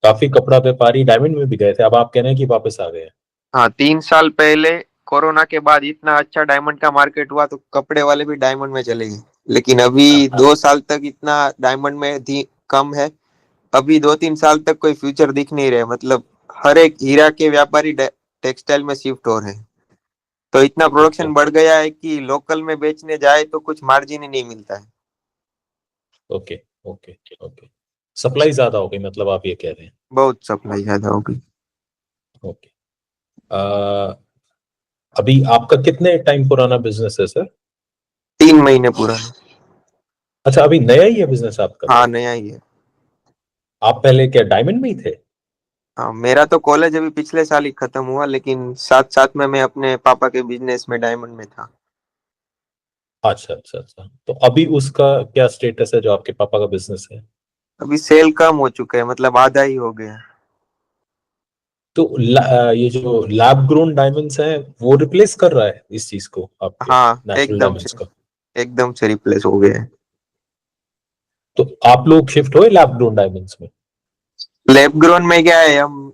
काफी कपड़ा व्यापारी डायमंड में भी गए थे, अब आप कह रहे हैं कि वापस आ गए हैं। हाँ, 3 साल पहले कोरोना के बाद इतना अच्छा डायमंड का मार्केट हुआ तो कपड़े वाले भी डायमंड में चले गए। लेकिन अभी हाँ, 2 साल तक इतना डायमंड में कम है। अभी 2-3 साल तक कोई फ्यूचर दिख नहीं रहे, मतलब हर एक हीरा के व्यापारी टेक्सटाइल में शिफ्ट हो रहे हैं। तो इतना ओके प्रोडक्शन बढ़ गया है कि लोकल में बेचने जाए तो कुछ मार्जिन ही नहीं मिलता है। Okay okay okay. सप्लाई ज्यादा हो गई मतलब आप ये कह रहे हैं। बहुत सप्लाई ज्यादा होगी। ओके। अभी आपका कितने टाइम पुराना बिजनेस है सर? 3 महीने पूरा। अच्छा, अभी नया ही है बिजनेस आपका? हाँ, नया ही है। आप पहले क्या डायमंड में ही थे? हाँ, मेरा तो कॉलेज अभी पिछले साल ही खत्म हुआ, लेकिन साथ साथ में मैं अपने पापा के बिजनेस में डायमंड में था। अच्छा अच्छा अच्छा, तो अभी उसका क्या स्टेटस है जो आपके पापा का बिजनेस है? अभी सेल कम हो चुके हैं, मतलब आधा ही हो गया। तो ये जो लैब ग्रोन डायमंड्स है वो रिप्लेस कर रहा है इस चीज को, आपके हाँ, नेचुरल डायमंड्स का? एकदम से रिप्लेस हो गया है। तो आप लोग शिफ्ट हुए लैब ग्रोन डायमंड्स में? लैब ग्रोन में क्या है, हम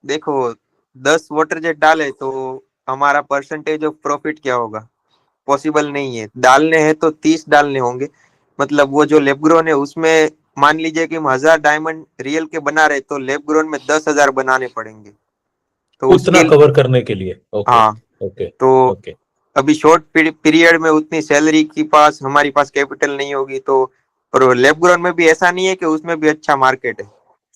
देखो 10 वाटर जेट डाले तो हमारा परसेंटेज ऑफ प्रॉफिट क्या होगा? पॉसिबल नहीं है। डालने हैं तो 30 डालने होंगे। मतलब वो जो लेब ग्रोन है उसमें मान लीजिए कि हम 1000 डायमंड रियल के बना रहे तो लेब ग्रोन में 10,000 बनाने पड़ेंगे। तो उतना उसके कवर करने के लिए? ओके हाँ, ओके तो ओके। अभी शॉर्ट पीरियड में उतनी सैलरी की पास हमारी पास कैपिटल नहीं होगी तो। और लेब ग्रोन में भी ऐसा नहीं है कि उसमें भी अच्छा मार्केट है।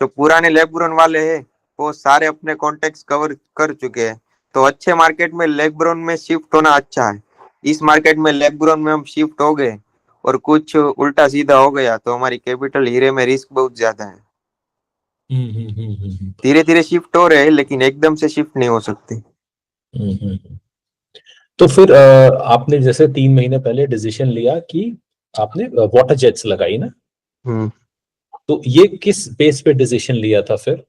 जो पुराने लेब ग्रोन वाले हैं वो सारे अपने कॉन्टेक्ट कवर कर चुके हैं। तो अच्छे मार्केट में लेब ग्रोन में शिफ्ट होना अच्छा है। इस मार्केट में लेब ग्रोन में हम शिफ्ट हो गए और कुछ उल्टा सीधा हो गया तो हमारी कैपिटल हीरे में रिस्क बहुत ज्यादा है। हम्म। धीरे धीरे शिफ्ट हो रहे हैं लेकिन एकदम से शिफ्ट नहीं हो सकते। हम्म। तो फिर आपने जैसे 3 महीने पहले डिसीजन लिया कि आपने वाटर जेट्स लगाई ना, हम्म। तो ये किस बेस पे डिसीजन लिया था फिर?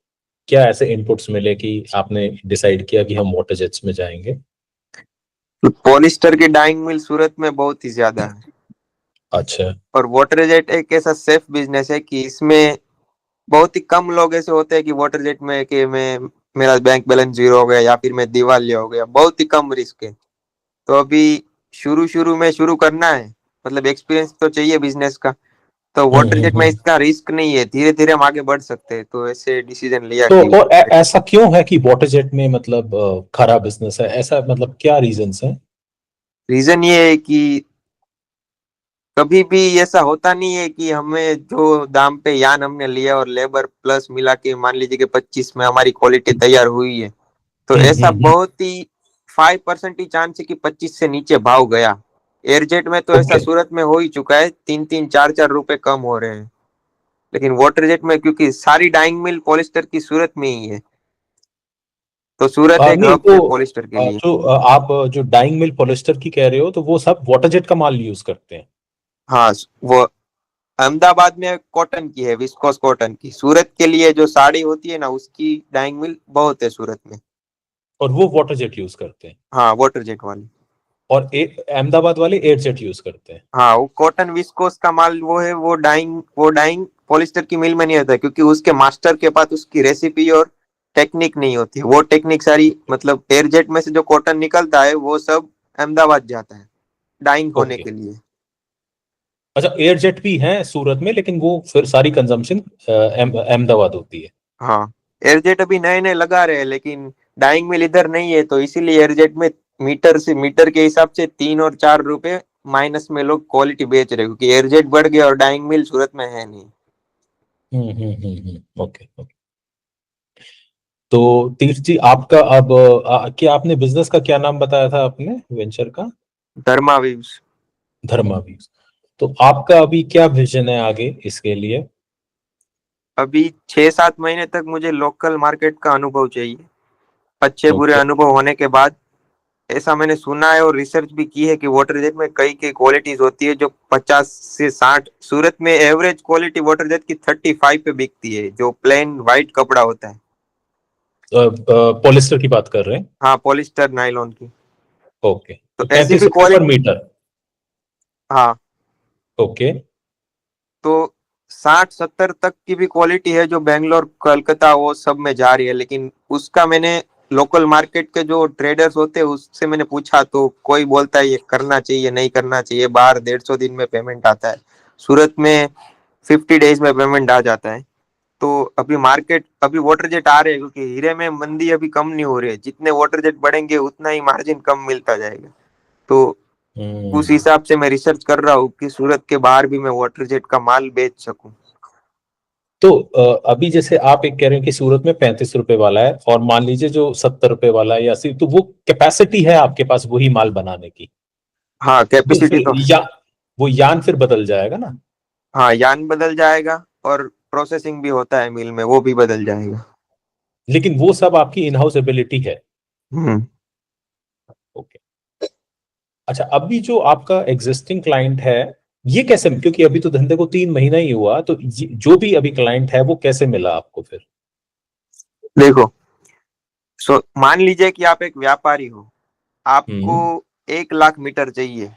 क्या ऐसे इनपुट्स मिले कि आपने डिसाइड किया कि हम वाटर जेट्स में जाएंगे? पॉलिस्टर की डाइंग मिल सूरत में बहुत ही ज्यादा है। अच्छा। और वाटर जेट एक ऐसा सेफ बिजनेस है कि इसमें बहुत ही कम लोग ऐसे होते हैं कि वाटर जेट में कि मैं मेरा बैंक बैलेंस जीरो हो गया या फिर मैं दिवालिया हो गया, बहुत ही कम रिस्क है। तो अभी शुरू शुरू में शुरू करना है, मतलब एक्सपीरियंस तो चाहिए बिजनेस का। तो वाटर जेट में हम्म। इसका रिस्क नहीं है, धीरे धीरे हम आगे बढ़ सकते हैं, तो ऐसे डिसीजन लिया तो कि और ऐसा क्यों है कि वाटर जेट में मतलब खराब बिजनेस है, ऐसा मतलब क्या रीजंस है? रीजन ये है कि कभी भी ऐसा होता नहीं है कि हमें जो दाम पे यान हमने लिया और लेबर प्लस मिला के मान लीजिए कि 25 में हमारी क्वालिटी तैयार हुई है। तो ऐसा हम्म। बहुत ही 5% ही चांस है कि 25 से नीचे भाव गया। एयरजेट में तो ऐसा ओके। सूरत में हो ही चुका है, 3-3 4-4 रुपए कम हो रहे हैं। लेकिन वाटर जेट में क्योंकि सारी डाइंग मिल पॉलिस्टर की सूरत में ही है, तो सूरत एक नहीं हब तो है पॉलिस्टर के लिए। जो आप जो डाइंग मिल पॉलिस्टर की कह रहे हो तो वो सब वाटर जेट का माल यूज करते हैं? हाँ, वो अहमदाबाद में कॉटन की है, विस्कोस कॉटन की। सूरत के लिए जो साड़ी होती है ना उसकी डाइंग मिल बहुत है सूरत में। और वो वाटर जेट यूज करते हैं? हाँ, वाटर जेट वाली। और अहमदाबाद वाले एयर जेट यूज करते हैं? हाँ, वो कॉटन विस्कोस का माल वो है, वो डाइंग पॉलिस्टर की मिल में नहीं होता क्योंकि उसके मास्टर के पास उसकी रेसिपी और टेक्निक नहीं होती। वो टेक्निक सारी मतलब एयरजेट में से जो कॉटन निकलता है वो सब अहमदाबाद जाता है डाइंग होने ओके। के लिए। अच्छा, एयर जेट भी है सूरत में लेकिन वो फिर सारी कंजम्पशन अहमदाबाद होती है? हाँ, एयरजेट अभी नए नए लगा रहे हैं लेकिन डाइंग मिल इधर नहीं है, तो इसीलिए एयरजेट में मीटर के हिसाब से 3 और 4 रुपए माइनस में लोग क्वालिटी बेच रहे हैं क्योंकि एयरजेट बढ़ गया और डाइंग मिल सूरत में है नहीं। Okay okay. तो तीर्थ जी, आपका अब क्या आपने बिजनेस का क्या नाम बताया था आपने वेंचर का? धर्मावीव्स। धर्मावी। तो आपका अभी क्या विजन है आगे इसके लिए? अभी 6-7 महीने तक मुझे लोकल मार्केट का अनुभव चाहिए। अच्छे बुरे ओके। अनुभव होने के बाद ऐसा मैंने सुना है और रिसर्च भी की है कि वाटर जेट में कई कई क्वालिटीज होती है जो 50 से 60, सूरत में एवरेज क्वालिटी वाटर जेट की 35 पे बिकती है जो प्लेन व्हाइट कपड़ा होता है। पॉलिस्टर की बात कर रहे हैं? हाँ, पॉलिस्टर नायलॉन की। ओके, तो तो ऐसी भी 35 रुपये पर क्वालिटी। मीटर? हाँ, ओके। तो 60-70 तक की भी क्वालिटी है जो बेंगलोर कलकत्ता वो सब में जा रही है, लेकिन उसका मैंने लोकल मार्केट के जो ट्रेडर्स होते हैं उससे मैंने पूछा तो कोई बोलता है ये करना चाहिए नहीं करना चाहिए, बाहर 150 दिन में पेमेंट आता है, सूरत में 50 डेज में पेमेंट आ जाता है। तो अभी मार्केट अभी वाटर जेट आ रहे हैं क्योंकि हीरे में मंदी अभी कम नहीं हो रही है, जितने वाटर जेट बढ़ेंगे उतना ही मार्जिन कम मिलता जाएगा। तो उस हम्म। हिसाब से मैं रिसर्च कर रहा हूँ कि सूरत के बाहर भी मैं वाटर जेट का माल बेच सकूं। तो अभी जैसे आप एक कह रहे हैं कि सूरत में 35 रुपए वाला है और मान लीजिए जो 70 रुपए वाला है या 80, तो वो कैपेसिटी है आपके पास वही माल बनाने की। हाँ तो कैपेसिटी फिर तो है। या वो यान फिर बदल जाएगा ना। हाँ यान बदल जाएगा और प्रोसेसिंग भी होता है मिल में, वो भी बदल जाएगा। लेकिन वो सब आपकी इन हाउस एबिलिटी है। हम्म। ओके। अच्छा, अभी जो आपका एग्जिस्टिंग क्लाइंट है, ये कैसे, क्योंकि अभी तो धंधे को 3 महीना ही हुआ, तो जो भी अभी क्लाइंट है वो कैसे मिला आपको फिर? देखो, मान लीजिए कि आप एक व्यापारी हो, आपको हम्म। 1 लाख मीटर चाहिए,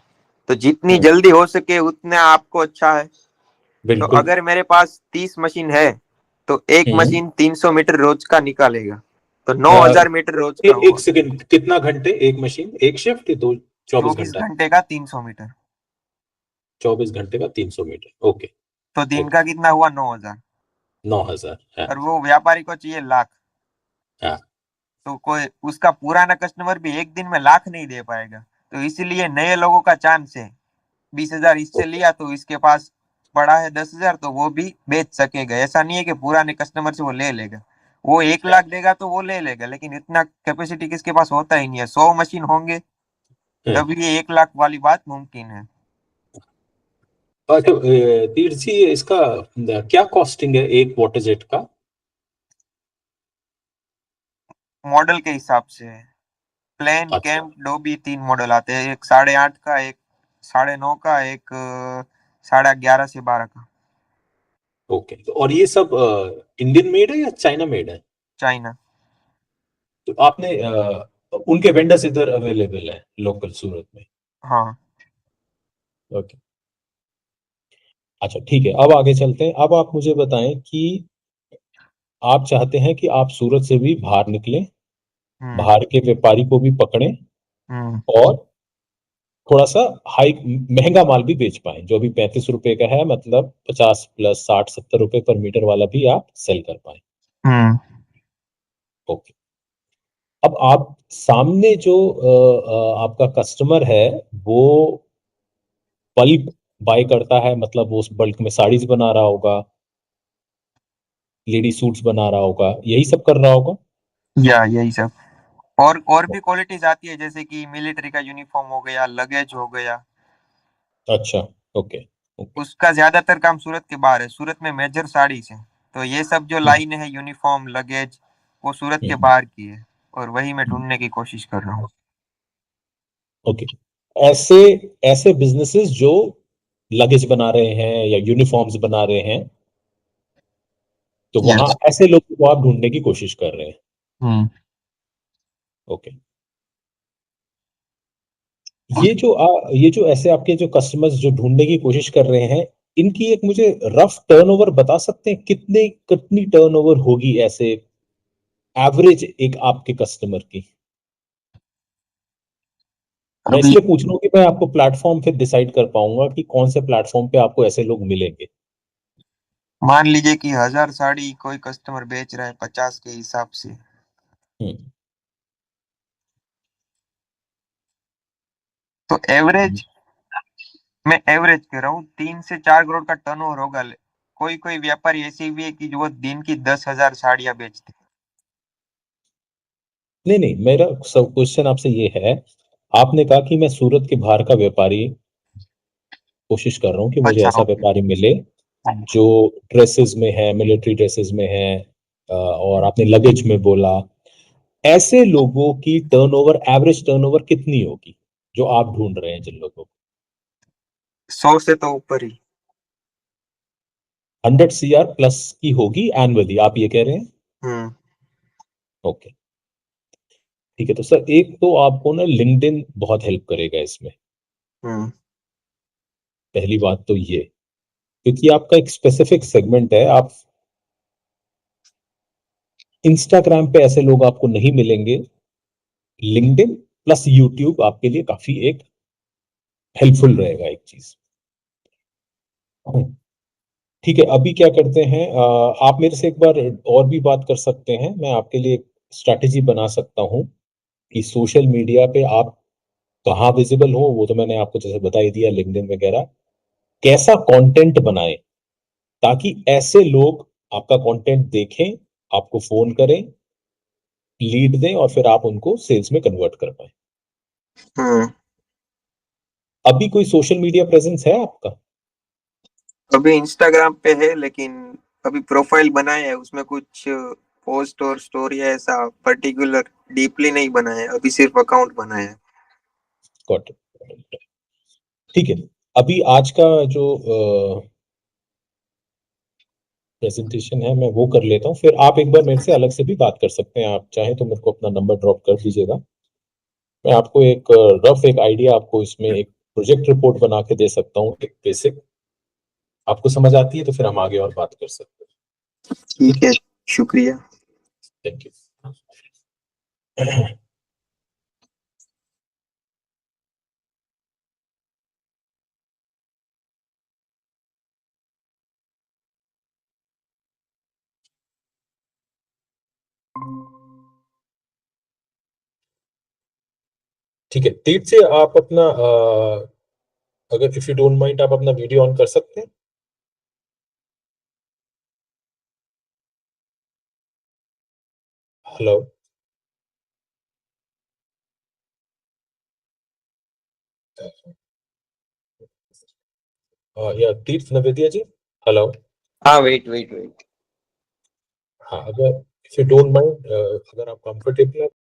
तो जितनी हम्म, जल्दी हो सके उतना आपको अच्छा है। तो बिल्कुल। अगर मेरे पास 30 मशीन है तो एक हम्म। मशीन 300 मीटर रोज का निकालेगा, तो अ, 9,000 मीटर रोज का एक हुआ। सेकंड, कितना घंटे एक मशीन, एक शिफ्ट या दो? 24 24 घंटा? घंटे का 300 मीटर। 24 घंटे का 300 मीटर, ओके। तो दिन ओके। का कितना हुआ? 9,000। 9,000, हाँ। और वो व्यापारी को चाहिए लाख। हाँ। तो कोई उसका पुराना कस्टमर भी एक दिन में लाख नहीं दे पाएगा। तो इसीलिए नए लोगों का चांस है। 20,000 इससे ओके। लिया तो इसके पास पड़ा है 10,000, तो वो भी बेच सकेगा। ऐसा नहीं है कि पुराने कस्टमर से वो ले लेगा। वो 1 लाख देगा तो वो ले लेगा, लेकिन इतना कैपेसिटी किसके पास होता ही नहीं है। 100 मशीन होंगे हाँ। तभी ये 1 लाख वाली बात मुमकिन है। अच्छा, तीर जी, इसका क्या कॉस्टिंग है एक वाटर जेट का? मॉडल के हिसाब से है। प्लेन, अच्छा। कैंप, डोबी, 3 मॉडल आते हैं। एक 8.5 का, एक 9.5 का, एक 11:30 से 12 का। ओके, तो और ये सब इंडियन मेड है या चाइना मेड है? चाइना। तो आपने उनके वेंडर्स इधर अवेलेबल है लोकल सूरत में? हाँ। ओके। अच्छा, ठीक है, अब आगे चलते हैं। अब आप मुझे बताएं कि आप चाहते हैं कि आप सूरत से भी बाहर निकलें, हम्म। बाहर के व्यापारी को भी पकड़ें, हम्म। और थोड़ा सा हाई महंगा माल भी बेच पाए, जो अभी 35 रुपए का है, मतलब 50 + 60 70 रुपए पर मीटर वाला भी आप सेल कर पाए। हम्म। ओके। अब आप सामने जो आपका कस्टमर है, वो बल्क बाय करता है, मतलब वो उस बल्क में साड़ीज बना रहा होगा, लेडी सूट्स बना रहा होगा, यही सब कर रहा होगा। या यही सब। और भी क्वालिटीज आती है, जैसे कि मिलिट्री का यूनिफॉर्म हो गया, लगेज हो गया। अच्छा। ओके। ओके। उसका ज्यादातर काम सूरत के बाहर है। सूरत में मेजर साड़ी है। तो ये सब जो हम्म। लाइन है, यूनिफॉर्म, लगेज, वो सूरत के हम्म। बाहर की है। और वही मैं हम्म। ढूंढने की कोशिश कर रहा हूँ। ओके। ऐसे ऐसे बिजनेसेस जो लगेज बना रहे हैं या यूनिफॉर्म्स बना रहे हैं, तो वहां यस। ऐसे लोगों को आप ढूंढने की कोशिश कर रहे हैं। हम्म। ओके। ये जो ऐसे आपके जो कस्टमर्स जो ढूंढने की कोशिश कर रहे हैं, इनकी एक मुझे रफ टर्नओवर बता सकते हैं, कितनी टर्नओवर होगी ऐसे, एवरेज एक आपके कस्टमर की? मैं अभी इसलिए पूछ रहा हूँ कि मैं आपको प्लेटफॉर्म फिर डिसाइड कर पाऊंगा कि कौन से प्लेटफॉर्म पे आपको ऐसे लोग मिलेंगे। मान लीजिए कि 1,000 साड़ी कोई कस्टमर बेच रहा है 50 के हिसाब से। हम्म। तो एवरेज, मैं एवरेज कह रहा हूँ, 3 से 4 करोड़ का टर्नओवर होगा। कोई कोई व्यापारी ऐसे भी है कि जो वो दिन की 10,000 साड़ियां बेचते नहीं नहीं, मेरा सब क्वेश्चन आपसे ये है, आपने कहा कि मैं सूरत के बाहर का व्यापारी कोशिश कर रहा हूँ कि हैं। मुझे अच्छा, ऐसा ओके। व्यापारी मिले जो ड्रेसेस में है, मिलिट्री ड्रेसेस में है, और आपने लगेज में बोला, ऐसे लोगों की टर्नओवर, एवरेज टर्नओवर कितनी होगी जो आप ढूंढ रहे हैं जिन लोगों को? 100 से तो ऊपर ही। 100 CR प्लस की होगी एनुअली, आप ये कह रहे हैं? हम्म। ओके। ठीक है, तो सर एक तो आपको ना लिंक्डइन बहुत हेल्प करेगा इसमें। हम्म। पहली बात तो ये, क्योंकि आपका एक स्पेसिफिक सेगमेंट है। आप इंस्टाग्राम पे ऐसे लोग आपको नहीं मिलेंगे। लिंक्डइन प्लस यूट्यूब आपके लिए काफी एक हेल्पफुल रहेगा एक चीज। ठीक है, अभी क्या करते हैं, आप मेरे से एक बार और भी बात कर सकते हैं। मैं आपके लिए एक स्ट्रैटेजी बना सकता हूँ कि सोशल मीडिया पे आप कहाँ विजिबल हो। वो तो मैंने आपको जैसे बता ही दिया, लिंक्डइन वगैरह। कैसा कंटेंट बनाएं ताकि ऐसे लोग आपका कंटेंट देखें, आपको फोन करें, लीड दें और फिर आप उनको सेल्स में कन्वर्ट कर पाए। हम्म। अभी कोई सोशल मीडिया प्रेजेंस है आपका? अभी इंस्टाग्राम पे है, लेकिन अभी प्रोफाइल बनाया है, उसमें कुछ पोस्ट और स्टोरी ऐसा पर्टिकुलर डीपली नहीं बनाया है, अभी सिर्फ अकाउंट बनाया है। Got it. ठीक है, अभी आज का जो प्रेजेंटेशन है मैं वो कर लेता हूँ, फिर आप एक बार मेरे से अलग से भी बात कर सकते हैं। आप चाहें तो मेरे को अपना नंबर ड्रॉप कर दीजिएगा। मैं आपको एक रफ एक आइडिया, आपको इसमें एक प्रोजेक्ट रिपोर्ट बना के दे सकता हूँ, एक बेसिक। आपको समझ आती है तो फिर हम आगे और बात कर सकते ठीक है, शुक्रिया। हैं। Thank you. ठीक है, तीर्थ से आप अपना अगर इफ यू डोंट माइंड आप अपना वीडियो ऑन कर सकते हैं। हेलो। या तीर्थ नवेदिया जी। हेलो। हाँ, वेट वेट वेट। हाँ, अगर इफ यू डोंट माइंड, अगर आप कंफर्टेबल